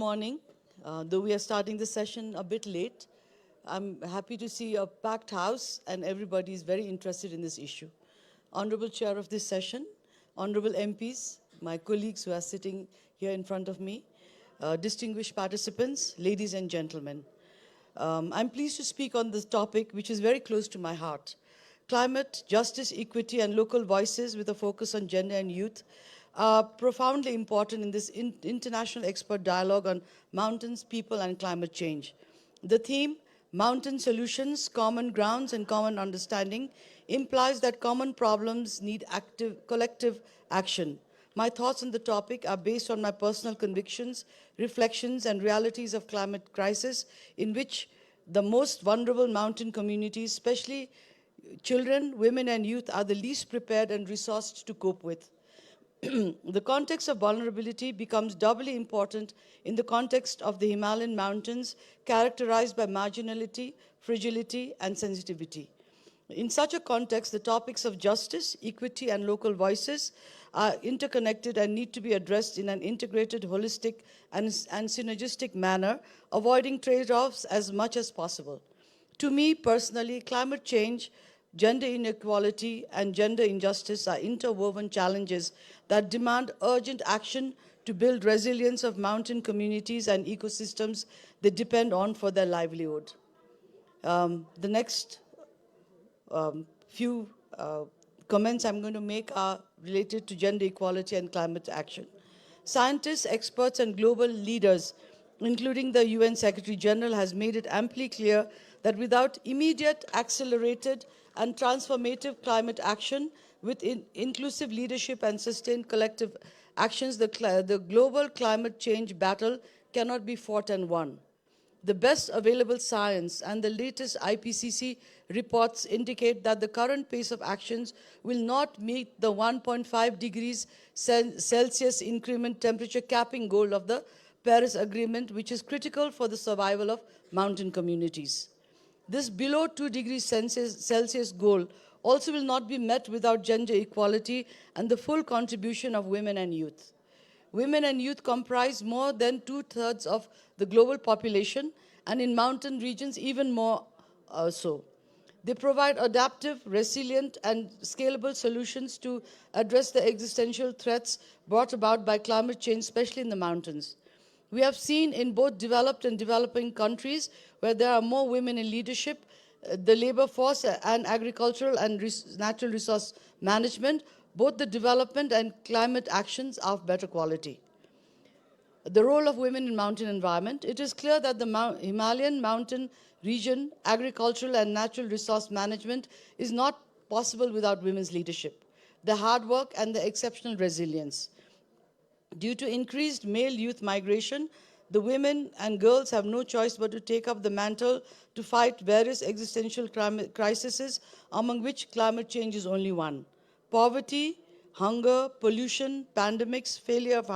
Morning. Though we are starting the session a bit late, I'm happy to see a packed house and everybody is very interested in this issue. Honorable Chair of this session, Honorable MPs, my colleagues who are sitting here in front of me, distinguished participants, ladies and gentlemen. I'm pleased to speak on this topic, which is very close to my heart. Climate, justice, equity, and local voices with a focus on gender and youth are profoundly important in this international expert dialogue on mountains, people, and climate change. The theme, Mountain Solutions, Common Grounds, and Common Understanding, implies that common problems need collective action. My thoughts on the topic are based on my personal convictions, reflections, and realities of climate crisis, in which the most vulnerable mountain communities, especially children, women, and youth, are the least prepared and resourced to cope with. The context of vulnerability becomes doubly important in the context of the Himalayan mountains, characterized by marginality, fragility, and sensitivity. In such a context, the topics of justice, equity, and local voices are interconnected and need to be addressed in an integrated, holistic, and synergistic manner, avoiding trade-offs as much as possible. To me personally, climate change, gender inequality, and gender injustice are interwoven challenges that demand urgent action to build resilience of mountain communities and ecosystems they depend on for their livelihood. The next few comments I'm going to make are related to gender equality and climate action. Scientists, experts, and global leaders, including the UN Secretary General, has made it amply clear that without immediate, accelerated, and transformative climate action, with inclusive leadership and sustained collective actions, the global climate change battle cannot be fought and won. The best available science and the latest IPCC reports indicate that the current pace of actions will not meet the 1.5 degrees Celsius increment temperature capping goal of the Paris Agreement, which is critical for the survival of mountain communities. This below 2 degrees Celsius goal also will not be met without gender equality and the full contribution of women and youth. Women and youth comprise more than 2/3 of the global population, and in mountain regions even more so. They provide adaptive, resilient, and scalable solutions to address the existential threats brought about by climate change, especially in the mountains. We have seen in both developed and developing countries where there are more women in leadership, the labor force and agricultural and natural resource management, both the development and climate actions are of better quality. The role of women in mountain environment. It is clear that the Himalayan mountain region, agricultural and natural resource management is not possible without women's leadership, the hard work and the exceptional resilience. Due to increased male youth migration, the women and girls have no choice but to take up the mantle to fight various existential crises, among which climate change is only one. Poverty, hunger, pollution, pandemics, failure of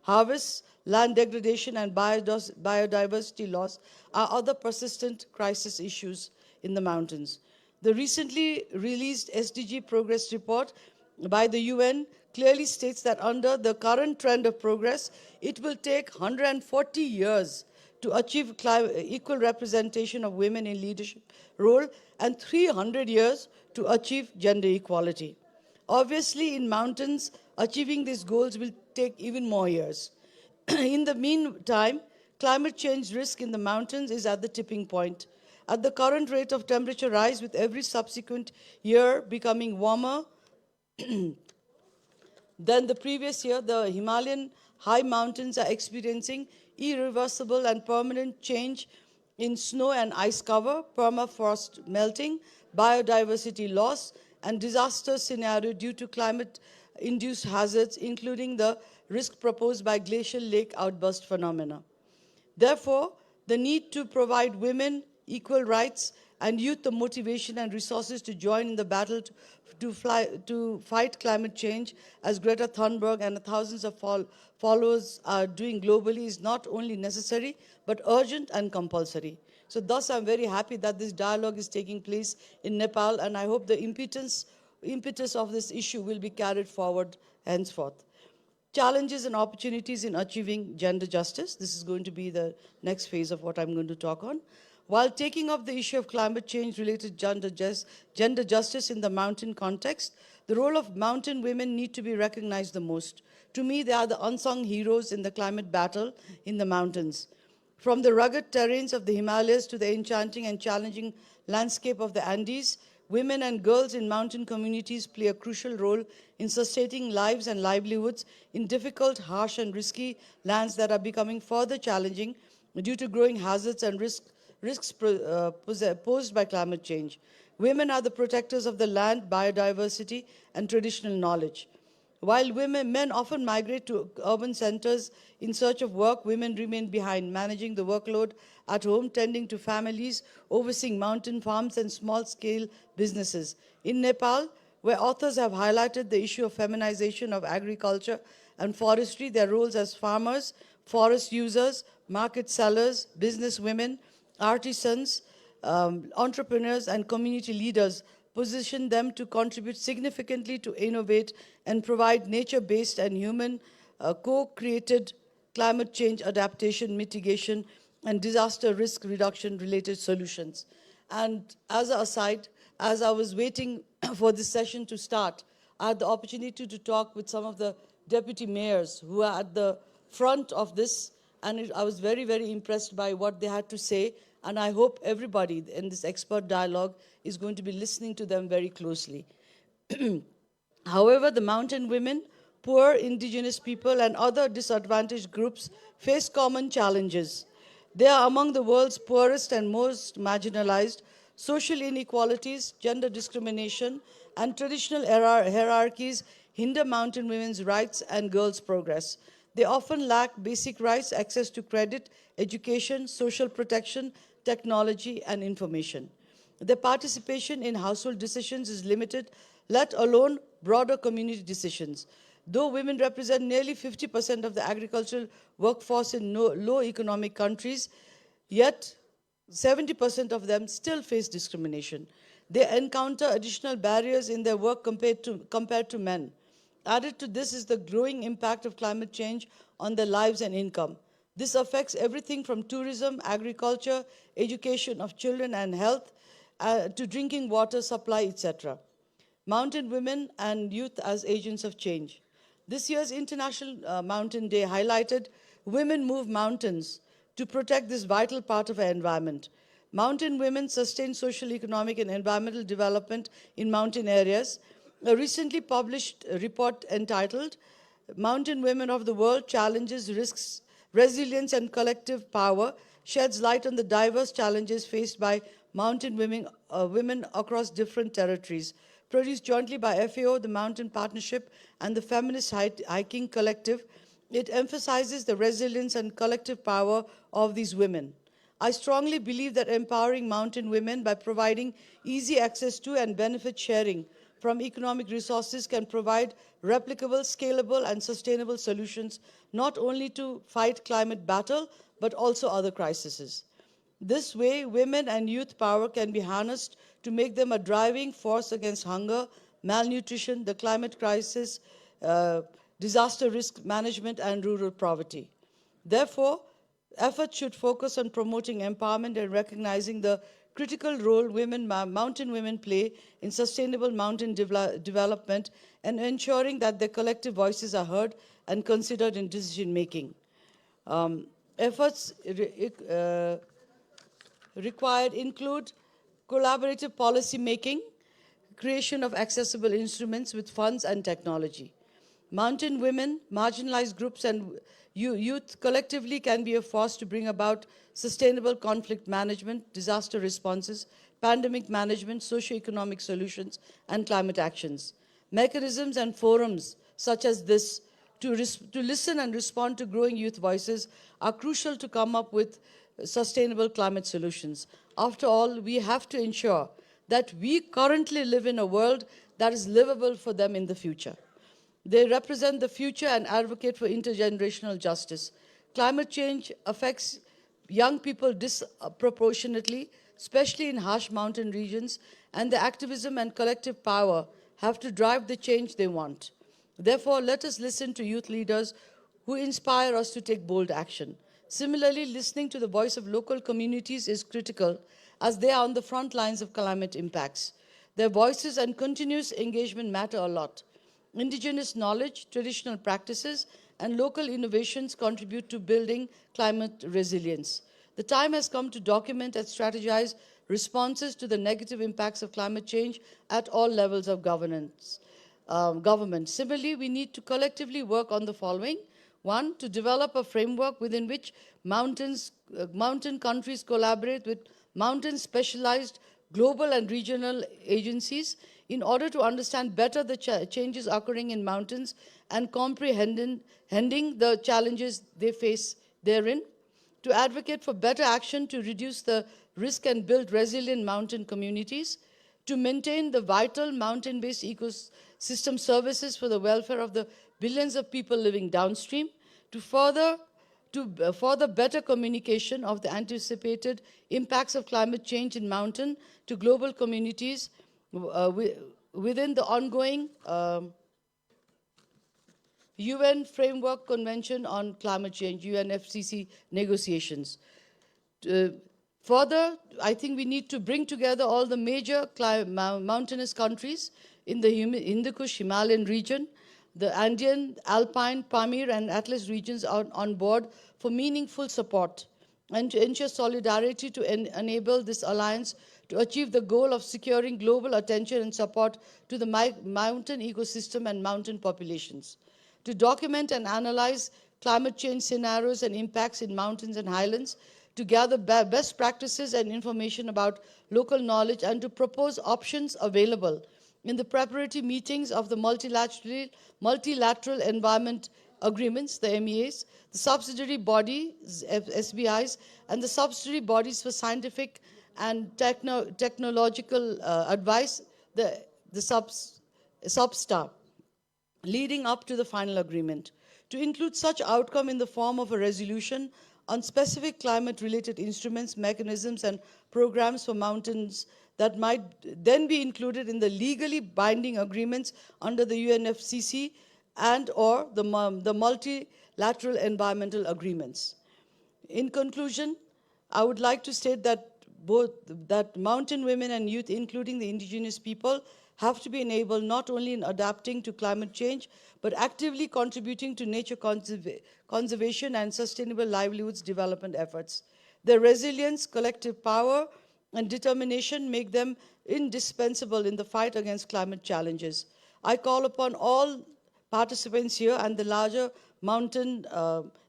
harvests, land degradation, and biodiversity loss are other persistent crisis issues in the mountains. The recently released SDG Progress Report by the UN clearly states that under the current trend of progress, it will take 140 years to achieve equal representation of women in leadership role and 300 years to achieve gender equality. Obviously, in mountains, achieving these goals will take even more years. In the meantime, climate change risk in the mountains is at the tipping point. At the current rate of temperature rise, with every subsequent year becoming warmer than the previous year, the Himalayan high mountains are experiencing irreversible and permanent change in snow and ice cover, permafrost melting, biodiversity loss, and disaster scenario due to climate-induced hazards, including the risk proposed by glacial lake outburst phenomena. Therefore, the need to provide women equal rights and youth the motivation and resources to join in the battle to fight climate change, as Greta Thunberg and thousands of followers are doing globally, is not only necessary, but urgent and compulsory. So thus, I'm very happy that this dialogue is taking place in Nepal, and I hope the impetus of this issue will be carried forward henceforth. challenges and opportunities in achieving gender justice. This is going to be the next phase of what I'm going to talk on. While taking up the issue of climate change-related gender justice in the mountain context, the role of mountain women need to be recognized the most. To me, they are the unsung heroes in the climate battle in the mountains. From the rugged terrains of the Himalayas to the enchanting and challenging landscape of the Andes, women and girls in mountain communities play a crucial role in sustaining lives and livelihoods in difficult, harsh, and risky lands that are becoming further challenging due to growing hazards and risks posed by climate change. Women are the protectors of the land, biodiversity, and traditional knowledge. While men often migrate to urban centers in search of work, women remain behind, managing the workload at home, tending to families, overseeing mountain farms and small-scale businesses. In Nepal, where authors have highlighted the issue of feminization of agriculture and forestry, their roles as farmers, forest users, market sellers, business women, artisans, entrepreneurs, and community leaders position them to contribute significantly to innovate and provide nature-based and human co-created climate change adaptation, mitigation, and disaster risk reduction related solutions. And as an aside, as I was waiting for this session to start, I had the opportunity to talk with some of the deputy mayors who are at the front of this, and I was very, very impressed by what they had to say, and I hope everybody in this expert dialogue is going to be listening to them very closely. However, the mountain women, poor indigenous people, and other disadvantaged groups face common challenges. They are among the world's poorest and most marginalized. Social inequalities, gender discrimination, and traditional hierarchies hinder mountain women's rights and girls' progress. They often lack basic rights, access to credit, education, social protection, technology, and information. Their participation in household decisions is limited, let alone broader community decisions. Though women represent nearly 50% of the agricultural workforce in low economic countries, yet 70% of them still face discrimination. They encounter additional barriers in their work compared to men. Added to this is the growing impact of climate change on their lives and income. This affects everything from tourism, agriculture, education of children and health, to drinking water supply, etc. Mountain women and youth as agents of change. This year's International Mountain Day highlighted Women Move Mountains to protect this vital part of our environment. Mountain women sustain social, economic, and environmental development in mountain areas. A recently published report entitled Mountain Women of the World Challenges, Risks, Resilience, and Collective Power sheds light on the diverse challenges faced by mountain women across different territories. Produced jointly by FAO, the Mountain Partnership, and the Feminist Hiking Collective, it emphasizes the resilience and collective power of these women. I strongly believe that empowering mountain women by providing easy access to and benefit sharing from economic resources can provide replicable, scalable, and sustainable solutions not only to fight climate battle, but also other crises. This way, women and youth power can be harnessed to make them a driving force against hunger, malnutrition, the climate crisis, disaster risk management, and rural poverty. Therefore, efforts should focus on promoting empowerment and recognizing the critical role mountain women play in sustainable mountain development and ensuring that their collective voices are heard and considered in decision making. Efforts required include collaborative policy making, creation of accessible instruments with funds and technology. Mountain women, marginalized groups, and youth collectively can be a force to bring about sustainable conflict management, disaster responses, pandemic management, socio-economic solutions, and climate actions. Mechanisms and forums such as this to listen and respond to growing youth voices are crucial to come up with sustainable climate solutions. After all, we have to ensure that we currently live in a world that is livable for them in the future. They represent the future and advocate for intergenerational justice. Climate change affects young people disproportionately, especially in harsh mountain regions, and the activism and collective power have to drive the change they want. Therefore, let us listen to youth leaders who inspire us to take bold action. Similarly, listening to the voice of local communities is critical as they are on the front lines of climate impacts. Their voices and continuous engagement matter a lot. Indigenous knowledge, traditional practices, and local innovations contribute to building climate resilience. The time has come to document and strategize responses to the negative impacts of climate change at all levels of government. Similarly, we need to collectively work on the following. One, to develop a framework within which mountain countries collaborate with mountain specialized global and regional agencies in order to understand better the changes occurring in mountains and comprehending the challenges they face therein, to advocate for better action to reduce the risk and build resilient mountain communities, to maintain the vital mountain-based ecosystem services for the welfare of the billions of people living downstream, to further better communication of the anticipated impacts of climate change in mountain to global communities within the ongoing UN Framework Convention on Climate Change, UNFCCC negotiations. Further, I think we need to bring together all the major mountainous countries in the Hindu Kush Himalayan region, the Andean, Alpine, Pamir, and Atlas regions are on board for meaningful support and to ensure solidarity to enable this alliance to achieve the goal of securing global attention and support to the mountain ecosystem and mountain populations, to document and analyze climate change scenarios and impacts in mountains and highlands, to gather best practices and information about local knowledge, and to propose options available in the preparatory meetings of the multilateral environment agreements, the MEAs, the subsidiary bodies, SBIs, and the subsidiary bodies for scientific and technological advice, the SubStar, leading up to the final agreement, to include such outcome in the form of a resolution on specific climate-related instruments, mechanisms, and programs for mountains that might then be included in the legally binding agreements under the UNFCCC and or the multilateral environmental agreements. In conclusion, I would like to state that that mountain women and youth, including the indigenous people, have to be enabled not only in adapting to climate change, but actively contributing to nature conservation and sustainable livelihoods development efforts. Their resilience, collective power, and determination make them indispensable in the fight against climate challenges. I call upon all participants here and the larger mountain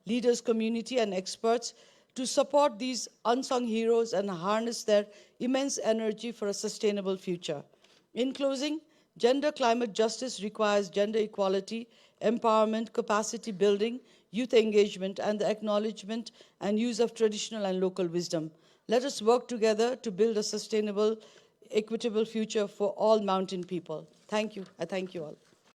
leaders community and experts to support these unsung heroes and harness their immense energy for a sustainable future. In closing, gender climate justice requires gender equality, empowerment, capacity building, youth engagement, and the acknowledgement and use of traditional and local wisdom. Let us work together to build a sustainable, equitable future for all mountain people. Thank you. I thank you all.